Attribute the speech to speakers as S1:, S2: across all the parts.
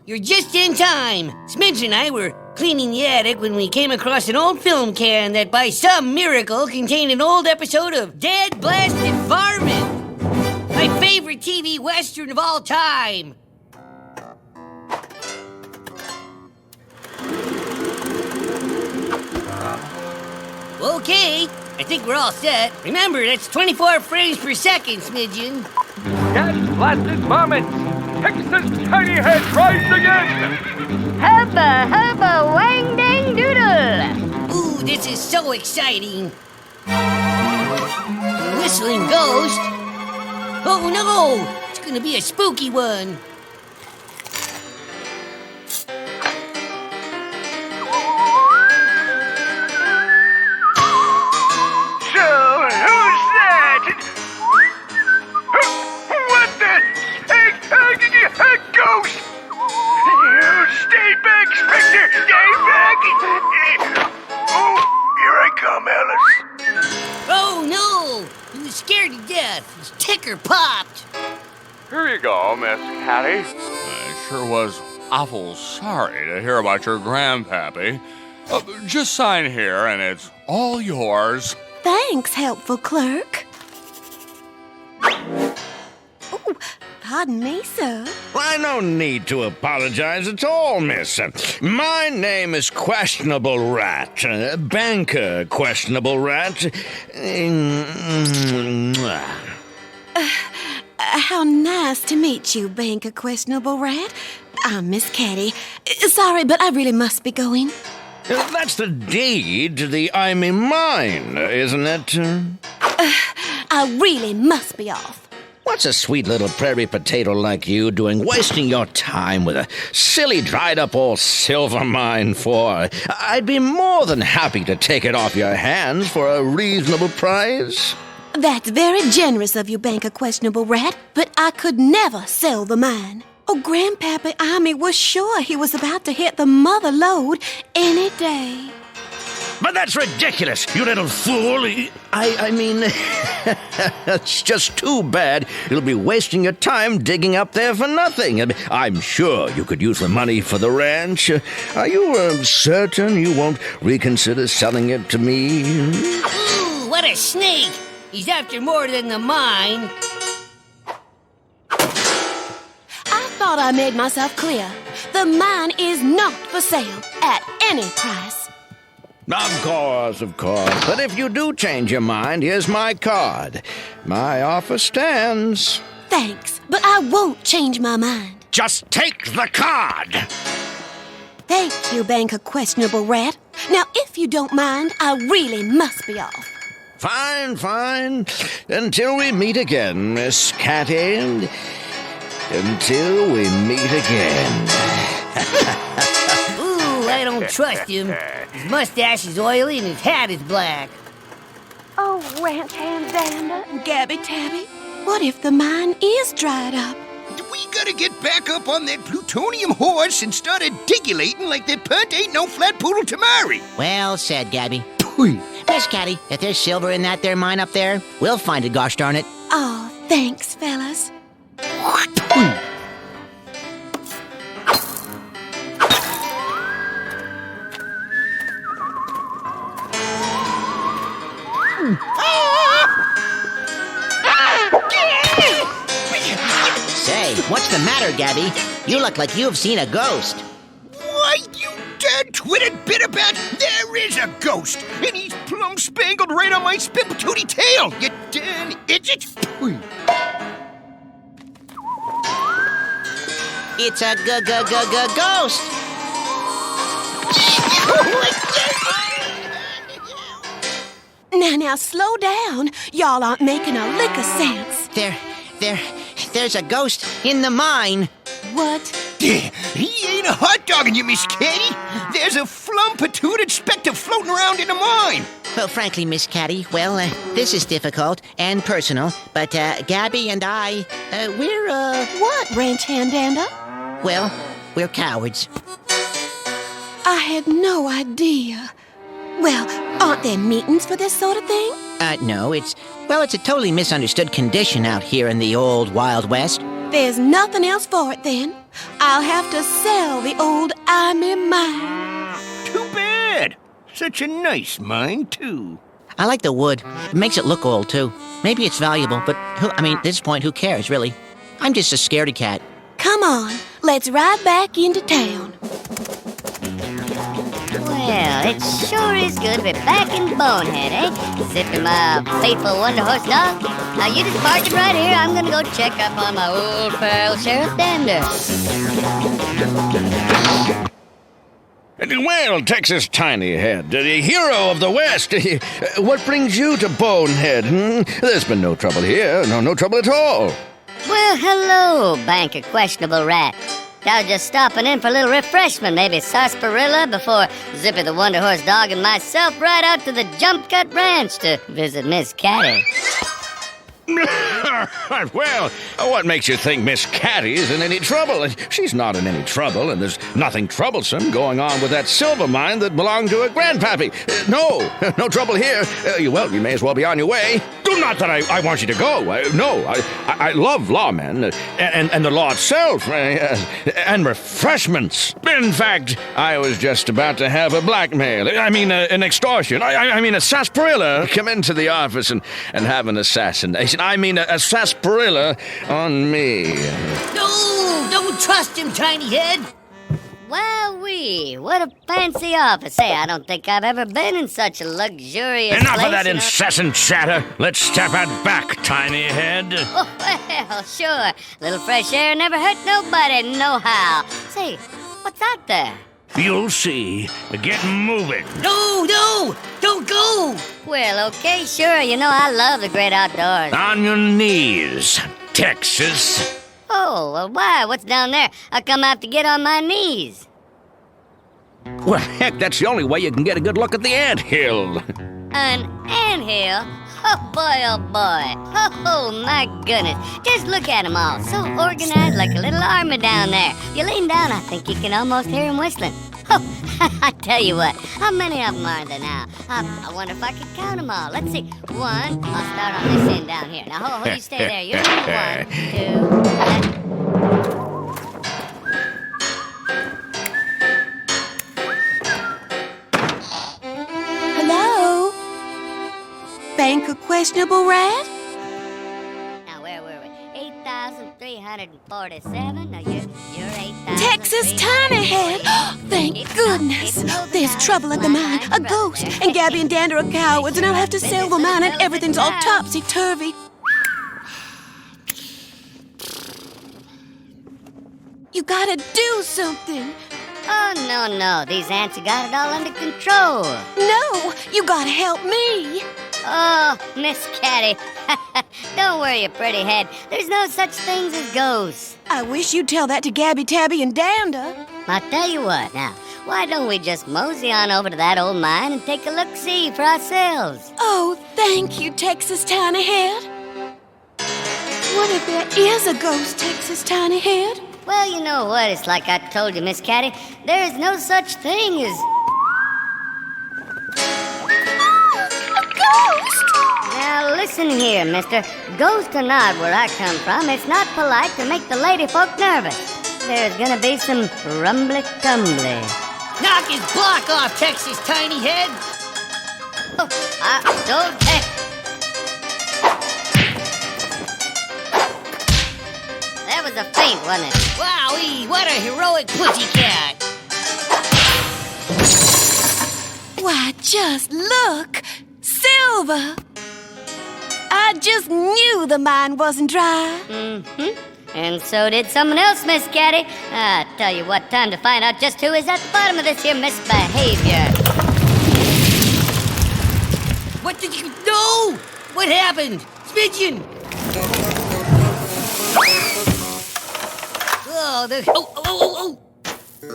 S1: you're just in time. Smidge and I were cleaning the attic when we came across an old film can that by some miracle contained an old episode of Dead Blasted Varmint. My favorite TV Western of all time. Okay, I think we're all set. Remember, that's 24 frames per second, Smidgen.
S2: Dead Blasted Varmint! Texas Tiny Head tries again!
S3: Hubba, hubba, wang, dang, doodle!
S1: Ooh, this is so exciting. Whistling ghost? Oh no! It's gonna be a spooky one.
S2: Ghost! You stay back, Spectre! Stay back! Oh, here I come, Alice.
S1: Oh no! He was scared to death. His ticker popped.
S2: Here you go, Miss Catty. I sure was awful sorry to hear about your grandpappy. Just sign here and it's all yours.
S4: Thanks, helpful clerk. Oh, pardon me, sir.
S5: Why, no need to apologize at all, miss. My name is Questionable Rat. Banker Questionable Rat.
S4: How nice to meet you, Banker Questionable Rat. I'm Miss Catty. Sorry, but I really must be going.
S5: That's the deed to the Imey mine, isn't it?
S4: I really must be off.
S5: What's a sweet little prairie potato like you doing wasting your time with a silly dried-up old silver mine for? I'd be more than happy to take it off your hands for a reasonable price.
S4: That's very generous of you, Banker Questionable Rat, but I could never sell the mine. Oh, Grandpappy Imey was sure he was about to hit the mother lode any day.
S5: But that's ridiculous, you little fool. I mean, it's just too bad you'll be wasting your time digging up there for nothing. I'm sure you could use the money for the ranch. Are you certain you won't reconsider selling it to me?
S1: Ooh, what a snake! He's after more than the mine.
S4: I thought I made myself clear. The mine is not for sale at any price.
S5: Of course. But if you do change your mind, here's my card. My offer stands.
S4: Thanks, but I won't change my mind.
S5: Just take the card.
S4: Thank you, Banker Questionable Rat. Now, if you don't mind, I really must be off.
S5: Fine. Until we meet again, Miss Catty. Until we meet again.
S1: Ooh, I don't trust him. His mustache is oily and his hat is black.
S4: Oh, Ranch Hand Dander, Gabby Tabby, what if the mine is dried up?
S6: We gotta get back up on that plutonium horse and start articulating like that punt ain't no flat poodle tamari.
S7: Well said, Gabby. Miss Catty, if there's silver in that there mine up there, we'll find it, gosh darn it.
S4: Oh, thanks, fellas.
S7: Say, what's the matter, Gabby? You look like you've seen a ghost.
S6: Why, you dead-twitted bit about there is a ghost, and he's plumb spangled right on my spit-patootie tail, you damn idiot.
S7: It's a ghost.
S4: Now, slow down. Y'all aren't making a lick of sense.
S7: There's a ghost in the mine.
S4: What?
S6: He ain't a hot dogging you, Miss Catty. There's a flum-patooted specter floating around in the mine.
S7: Well, frankly, Miss Catty, this is difficult and personal, but Gabby and I, we're,
S4: What, Ranch Hand Dander?
S7: well, we're cowards.
S4: I had no idea. Well, aren't there meetings for this sort of thing?
S7: No, it's a totally misunderstood condition out here in the old Wild West.
S4: There's nothing else for it then. I'll have to sell the old army mine.
S6: Too bad. Such a nice mine, too.
S7: I like the wood. It makes it look old, too. Maybe it's valuable, but at this point, who cares, really? I'm just a scaredy cat.
S4: Come on, let's ride back into town.
S3: Well, it sure is good to be back in Bonehead, eh? Zipping my faithful Wonder Horse dog. Now, you just park it right here. I'm gonna go check up on my old pal, Sheriff Dander.
S5: Well, Texas Tiny Head, the hero of the West, what brings you to Bonehead? There's been no trouble here, no trouble at all.
S3: Well, hello, Bank of Questionable Rat. I was just stopping in for a little refreshment, maybe sarsaparilla, before Zippy the Wonder Horse dog and myself ride out to the Jump Cut Ranch to visit Miss Catty.
S5: Well, what makes you think Miss Catty is in any trouble? She's not in any trouble, and there's nothing troublesome going on with that silver mine that belonged to her grandpappy. No trouble here. Well, you may as well be on your way. Not that I want you to go. I love lawmen and the law itself and refreshments. In fact, I was just about to have a blackmail. An extortion. A sarsaparilla come into the office and have an assassination. A sarsaparilla on me.
S1: No, don't trust him, Tiny Head.
S3: Wowee, what a fancy office. Hey, I don't think I've ever been in such a luxurious
S5: Enough
S3: place.
S5: of that incessant chatter. Let's step it back, Tiny Head.
S3: Oh, well, sure. Little fresh air never hurt nobody, nohow. Say, what's out there?
S5: You'll see. Get moving.
S1: No, don't go.
S3: Well, okay, sure. I love the great outdoors.
S5: On your knees, Texas.
S3: Oh, well, why? What's down there? I come out to get on my knees.
S5: Well, heck, that's the only way you can get a good look at the anthill.
S3: An anthill? Oh, boy, oh, boy. Oh, my goodness. Just look at them all. So organized like a little army down there. If you lean down, I think you can almost hear them whistling. Oh, I tell you what. How many of them are there now? I wonder if I could count them all. Let's see. One. I'll start on this end down here. Now, hold, you stay there. You're number 1, 2,
S4: Hello? Bank of Questionable Rat?
S3: Now, where were we? 8,347. Now, you're 8,000.
S4: Texas Tiny Head! Thank goodness! There's trouble at the mine, a ghost, and Gabby and Dander are cowards, and I'll have to sell the mine, and everything's all topsy-turvy. You gotta do something.
S3: Oh, no. These ants have got it all under control.
S4: No, you gotta help me.
S3: Oh, Miss Catty. Don't worry your pretty head. There's no such things as ghosts.
S4: I wish you'd tell that to Gabby, Tabby, and Dander.
S3: I'll tell you what, now, why don't we just mosey on over to that old mine and take a look-see for ourselves?
S4: Oh, thank you, Texas Tiny Head. What if there is a ghost, Texas Tiny Head?
S3: Well, you know what? It's like I told you, Miss Catty. There is no such thing as...
S4: A ghost!
S3: Now, listen here, mister. Ghost or not, where I come from, it's not polite to make the lady folk nervous. There's gonna be some rumbly-tumbly.
S1: Knock his block off, Texas Tiny Head.
S3: Oh, I don't take... That was a feint, wasn't it?
S1: Wowee, what a heroic pussycat.
S4: Why, just look! Silver! I just knew the mine wasn't dry.
S3: Mm-hmm. And so did someone else, Miss Catty. I tell you what, time to find out just who is at the bottom of this here misbehavior.
S1: What did you do? What happened? Smidgen! Oh,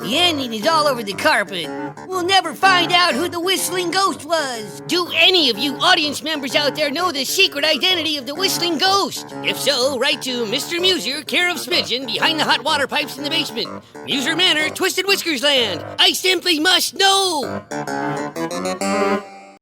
S1: the ending is all over the carpet. We'll never find out who the whistling ghost was. Do any of you audience members out there know the secret identity of the whistling ghost? If so, write to Mr. Muser, care of Smidgen, behind the hot water pipes in the basement. Muser Manor, Twisted Whiskers Land. I simply must know.